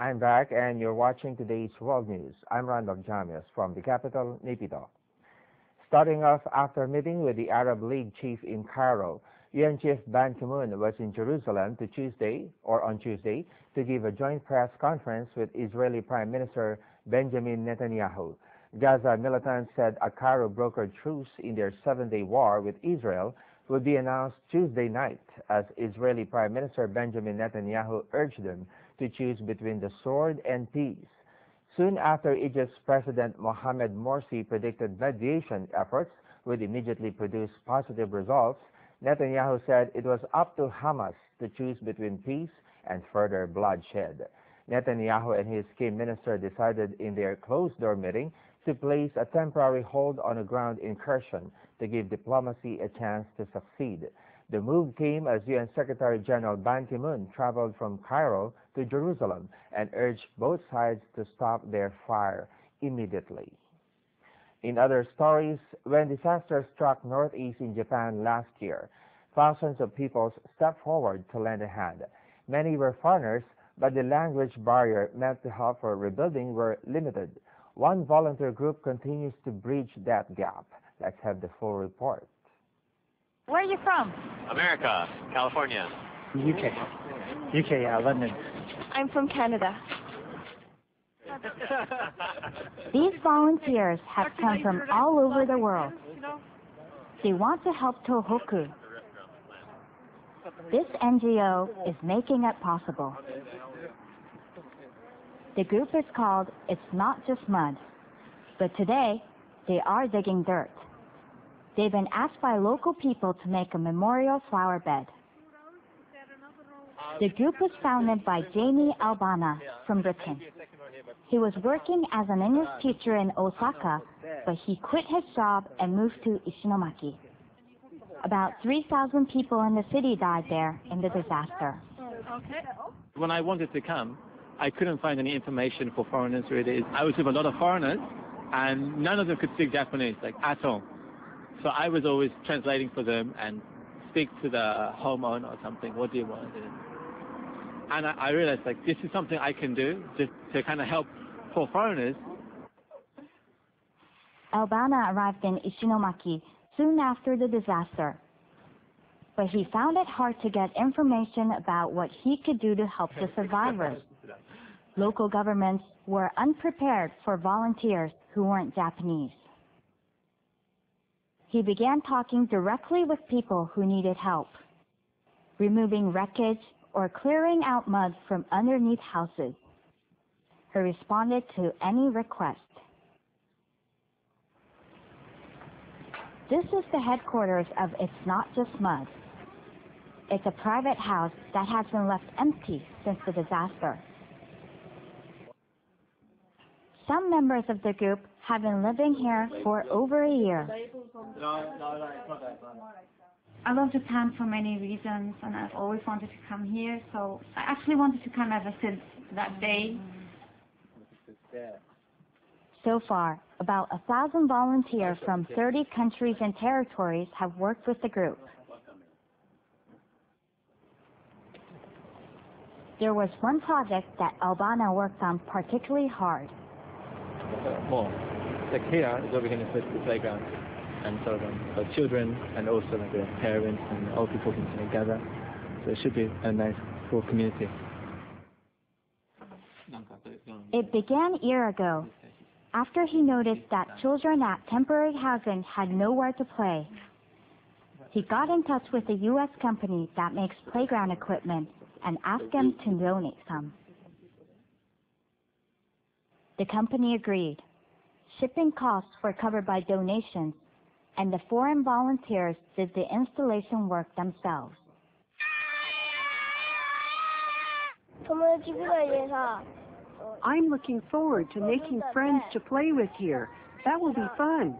I'm back and you're watching today's World News. I'm Randolf Jamias from the capital, Naypyidaw. Starting off, after meeting with the Arab League chief in Cairo, UN Chief Ban Ki-moon was in Jerusalem on Tuesday, to give a joint press conference with Israeli Prime Minister Benjamin Netanyahu. Gaza militants said a Cairo-brokered truce in their 7-day war with Israel would be announced Tuesday night, as Israeli Prime Minister Benjamin Netanyahu urged them to choose between the sword and peace. Soon after, Egypt's President Mohamed Morsi predicted mediation efforts would immediately produce positive results, Netanyahu said it was up to Hamas to choose between peace and further bloodshed. Netanyahu and his key minister decided in their closed-door meeting to place a temporary hold on a ground incursion to give diplomacy a chance to succeed. The move came as UN Secretary General Ban Ki-moon traveled from Cairo to Jerusalem and urged both sides to stop their fire immediately. In other stories, when disaster struck northeast in Japan last year, thousands of people stepped forward to lend a hand. Many were foreigners, but the language barrier meant to help for rebuilding were limited. One volunteer group continues to bridge that gap. Let's have the full report. Where are you from? America, California. UK, London. I'm from Canada. These volunteers have come from all over the world. They want to help Tohoku. This NGO is making it possible. The group is called It's Not Just Mud, but today they are digging dirt. They've been asked by local people to make a memorial flower bed. The group was founded by Jamie Albana from Britain. He was working as an English teacher in Osaka, but he quit his job and moved to Ishinomaki. About 3,000 people in the city died there in the disaster. When I wanted to come, I couldn't find any information for foreigners really. I was with a lot of foreigners, and none of them could speak Japanese, like at all. So I was always translating for them and speak to the homeowner or something. What do you want? And I realized like this is something I can do just to kind of help for foreigners. Albana arrived in Ishinomaki soon after the disaster, but he found it hard to get information about what he could do to help the survivors. Local governments were unprepared for volunteers who weren't Japanese. He began talking directly with people who needed help, removing wreckage or clearing out mud from underneath houses. He responded to any request. This is the headquarters of It's Not Just Mud. It's a private house that has been left empty since the disaster. Some members of the group have been living here for over a year. I love Japan for many reasons, and I've always wanted to come here, so I actually wanted to come ever since that day. So far, about 1,000 volunteers from 30 countries and territories have worked with the group. There was one project that Albana worked on particularly hard. More. Like here is where we're going to put the playground, and so for children and also like the parents and all people can together. So it should be a nice, cool community. It began a year ago, after he noticed that children at temporary housing had nowhere to play. He got in touch with a U.S. company that makes playground equipment and asked them to donate some. The company agreed. Shipping costs were covered by donations, and the foreign volunteers did the installation work themselves. I'm looking forward to making friends to play with here. That will be fun.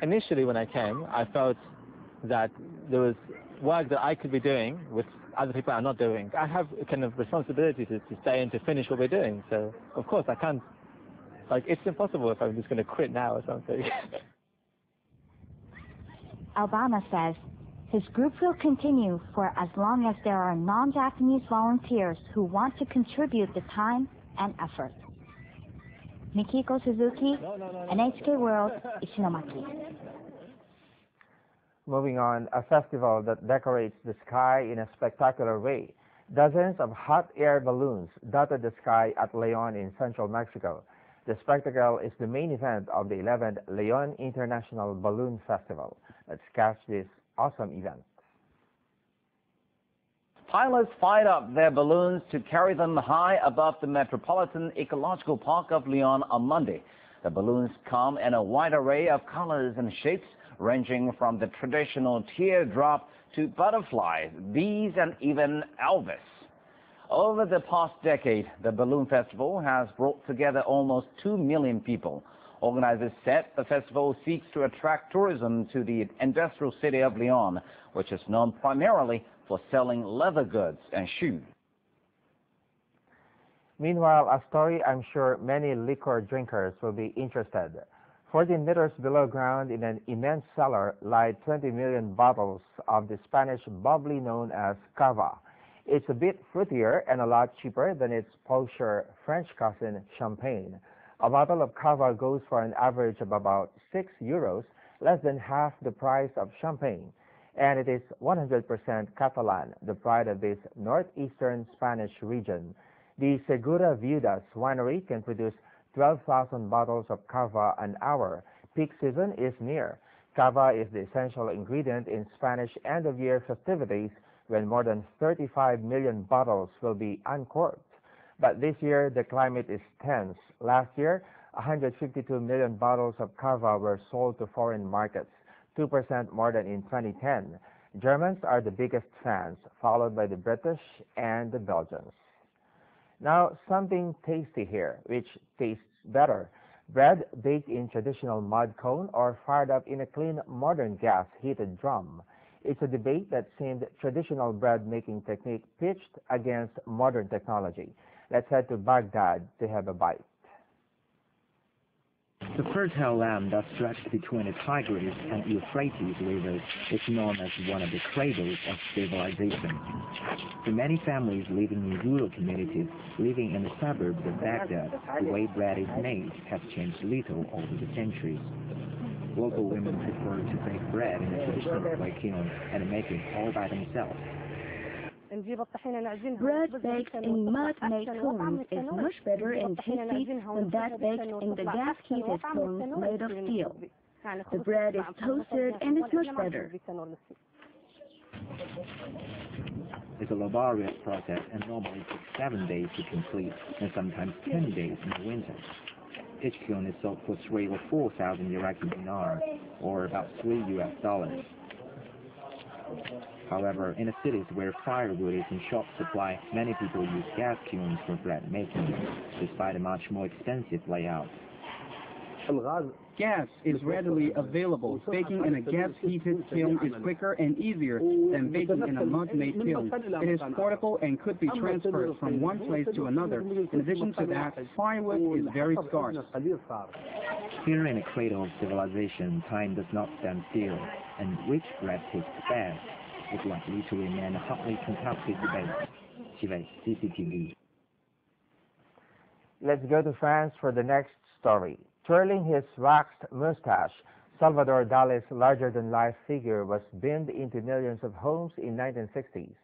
Initially when I came, I felt that there was work that I could be doing which other people are not doing. I have a kind of responsibility to stay and to finish what we're doing. So, of course, I can't, like, it's impossible if I'm just going to quit now or something. Albana says His group will continue for as long as there are non-Japanese volunteers who want to contribute the time and effort. Mikiko Suzuki, NHK World, Ishinomaki. Moving on, a festival that decorates the sky in a spectacular way. Dozens of hot air balloons dotted the sky at Leon in central Mexico. The spectacle is the main event of the 11th Leon International Balloon Festival. Let's catch this awesome event. Pilots fired up their balloons to carry them high above the Metropolitan Ecological Park of Leon on Monday. The balloons come in a wide array of colors and shapes, ranging from the traditional teardrop to butterflies, bees, and even Elvis. Over the past decade, the Balloon Festival has brought together almost 2 million people. Organizers said the festival seeks to attract tourism to the industrial city of Leon, which is known primarily for selling leather goods and shoes. Meanwhile, a story I'm sure many liquor drinkers will be interested. 14 meters below ground in an immense cellar lie 20 million bottles of the Spanish bubbly known as cava. It's a bit fruitier and a lot cheaper than its posher French cousin champagne. A bottle of cava goes for an average of about €6, less than half the price of champagne. And it is 100% Catalan, the pride of this northeastern Spanish region. The Segura Viudas winery can produce 12,000 bottles of cava an hour. Peak season is near. Cava is the essential ingredient in Spanish end-of-year festivities when more than 35 million bottles will be uncorked. But this year, the climate is tense. Last year, 152 million bottles of cava were sold to foreign markets, 2% more than in 2010. Germans are the biggest fans, followed by the British and the Belgians. Now, something tasty here, which tastes better. Bread baked in traditional mud cone or fired up in a clean modern gas-heated drum. It's a debate that seemed traditional bread-making technique pitched against modern technology. Let's head to Baghdad to have a bite. The fertile land that stretches between the Tigris and Euphrates rivers is known as one of the cradles of civilization. For many families living in rural communities, living in the suburbs of Baghdad, the way bread is made has changed little over the centuries. Local women prefer to bake bread in a traditional clay kiln and make it all by themselves. Bread baked in mud-made cones is much better and tasty than that baked in the gas-heated cones made of steel. The bread is toasted and is much better. It's a laborious process and normally takes 7 days to complete and sometimes 10 days in the winter. Each kiln is sold for 3,000 or 4,000 Iraqi dinar, or about $3. However, in the cities where firewood is in short supply, many people use gas kilns for bread making, despite a much more expensive layout. Gas is readily available. Baking in a gas-heated kiln is quicker and easier than baking in a mud-made kiln. It is portable and could be transferred from one place to another. In addition to that, firewood is very scarce. Here in the cradle of civilization, time does not stand still, and which bread tastes best is likely to remain a hotly contested debate. Chivay, CCTV. Let's go to France for the next story. Twirling his waxed mustache, Salvador Dali's larger-than-life figure was beamed into millions of homes in 1960s.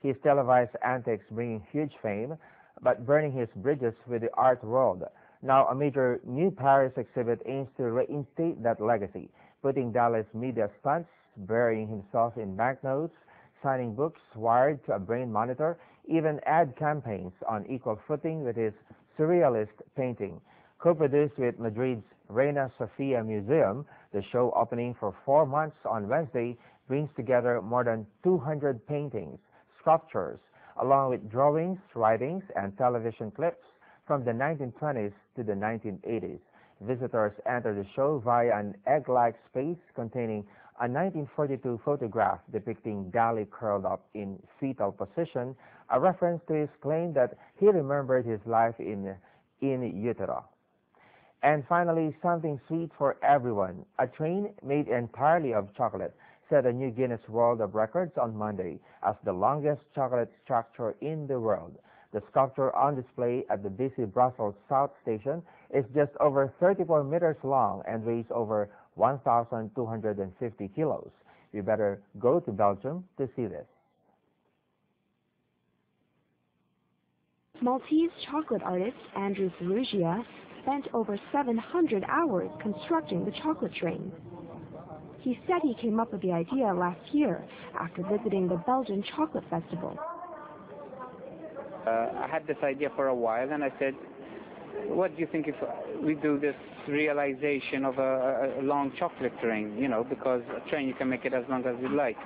His televised antics bringing huge fame, but burning his bridges with the art world. Now, a major new Paris exhibit aims to reinstate that legacy, putting Dali's media stunts, burying himself in banknotes, signing books wired to a brain monitor, even ad campaigns on equal footing with his surrealist painting. Co-produced with Madrid's Reina Sofia Museum, the show, opening for 4 months on Wednesday, brings together more than 200 paintings, sculptures, along with drawings, writings, and television clips from the 1920s to the 1980s. Visitors enter the show via an egg-like space containing a 1942 photograph depicting Dali curled up in fetal position, a reference to his claim that he remembered his life in utero. And finally, something sweet for everyone. A train made entirely of chocolate set a new Guinness World of Records on Monday as the longest chocolate structure in the world. The sculpture on display at the busy Brussels South Station is just over 34 meters long and weighs over 1,250 kilos. You better go to Belgium to see this. Maltese chocolate artist Andrew Ferrugia spent over 700 hours constructing the chocolate train. He said he came up with the idea last year after visiting the Belgian Chocolate Festival. I had this idea for a while, and I said, what do you think if we do this realization of a long chocolate train, you know, because a train you can make it as long as you like.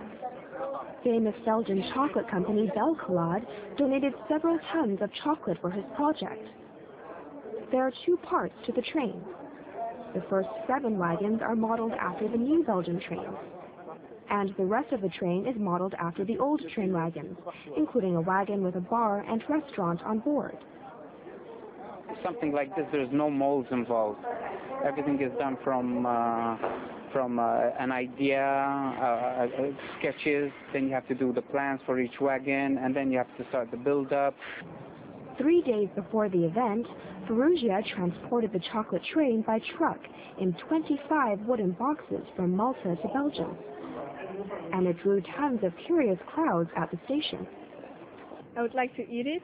Famous Belgian chocolate company Belcolade donated several tons of chocolate for his project. There are two parts to the train. The first 7 wagons are modeled after the new Belgian trains, and the rest of the train is modeled after the old train wagons, including a wagon with a bar and restaurant on board. Something like this, there's no molds involved. Everything is done from an idea, sketches, then you have to do the plans for each wagon, and then you have to start the build-up. 3 days before the event, Ferrugia transported the chocolate train by truck in 25 wooden boxes from Malta to Belgium, and it drew tons of curious crowds at the station. I would like to eat it.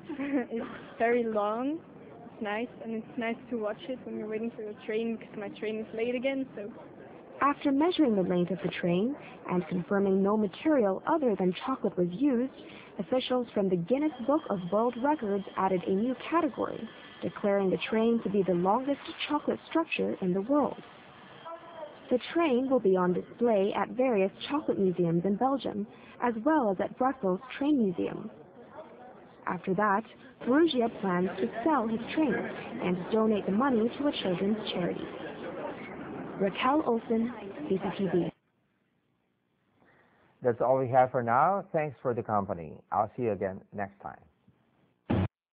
It's very long. It's nice, and it's nice to watch it when you're waiting for your train, because my train is late again. So, after measuring the length of the train and confirming no material other than chocolate was used, officials from the Guinness Book of World Records added a new category, declaring the train to be the longest chocolate structure in the world. The train will be on display at various chocolate museums in Belgium, as well as at Brussels Train Museum. After that, Ferrugia plans to sell his train and donate the money to a children's charity. Raquel Olsen, CCTV. That's all we have for now. Thanks for the company. I'll see you again next time.